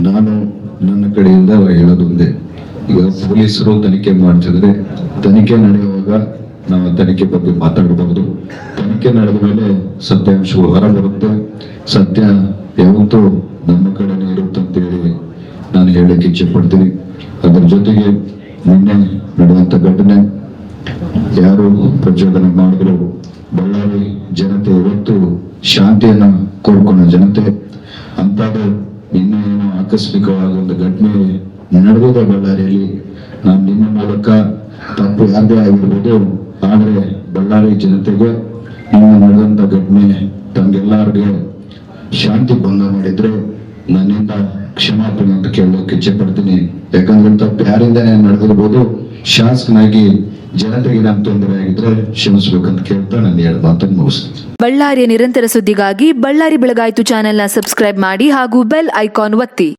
ನಾನು ನನ್ನ ಕಡೆಯಿಂದ ಹೇಳೋದೊಂದೇ, ಈಗ ಪೊಲೀಸರು ತನಿಖೆ ಮಾಡ್ತಿದ್ರೆ ತನಿಖೆ ನಡೆಯುವಾಗ ನಾವು ತನಿಖೆ ಬಗ್ಗೆ ಮಾತಾಡಬಹುದು. ತನಿಖೆ ನಡೆದ ಮೇಲೆ ಸತ್ಯಾಂಶಗಳು ಹೊರ ಬರುತ್ತೆ. ಸತ್ಯ ಯಾವತ್ತೂ ನಮ್ಮ ಕಡೆನೇ ಇರುತ್ತೆ ಅಂತೇಳಿ ನಾನು ಹೇಳಕ್ಕೆ ಇಚ್ಛೆ ಪಡ್ತೀನಿ. ಅದರ ಜೊತೆಗೆ ನಿನ್ನೆ ನಡೆಯುವಂತ ಘಟನೆ ಯಾರು ಪ್ರಚೋದನೆ ಮಾಡಿದ್ರು, ಬಳ್ಳಾರಿ ಜನತೆ ಇವತ್ತು ಶಾಂತಿಯನ್ನ ಕೋರ್ಕೊಂಡ ಜನತೆ. ಅಂತದ್ದು ನಿನ್ನೆ ಏನೋ ಆಕಸ್ಮಿಕವಾದ ಒಂದು ಘಟನೆ ನಡೆದಿದೆ ಬಳ್ಳಾರಿಯಲ್ಲಿ. ನಾನು ನಿಮ್ಮ ಮೂಲಕ ತಪ್ಪು ಯಾರದೇ ಆಗಿರ್ಬೋದು, ಆದ್ರೆ ಬಳ್ಳಾರಿ ಜನತೆಗೆ ನಿನ್ನೆ ನಡೆದಂತ ಘಟನೆ ತಮ್ಗೆಲ್ಲರಿಗೆ ಶಾಂತಿ ಭಂಗ ಮಾಡಿದ್ರೆ ನನ್ನಿಂದ ಕ್ಷಮಾಪಣೆ ಅಂತ ಕೇಳೋಕೆ ಇಚ್ಛೆ ಪಡ್ತೀನಿ. ಯಾಕಂದ್ರೆ ತಪ್ಪು ಯಾರಿಂದನೇ ನಡೆದಿರ್ಬೋದು, ಶಾಸಕನಾಗಿ ಜನತೆಗೆ ನಾನು ತೊಂದರೆ ಆಗಿದ್ರೆ ಕ್ಷಮಿಸ್ಬೇಕಂತ ಕೇಳ್ತಾ ನಾನು ಎರಡು ಮಾತನ್ನು ಮುಗಿಸ್ತೀನಿ. ಬಳ್ಳಾರಿಯ ನಿರಂತರ ಸುದ್ದಿಗಾಗಿ ಬಳ್ಳಾರಿ ಬೆಳಗಾಯಿತು ಚಾನೆಲ್ನ ಸಬ್ಸ್ಕ್ರೈಬ್ ಮಾಡಿ ಹಾಗೂ ಬೆಲ್ ಐಕಾನ್ ಒತ್ತಿ.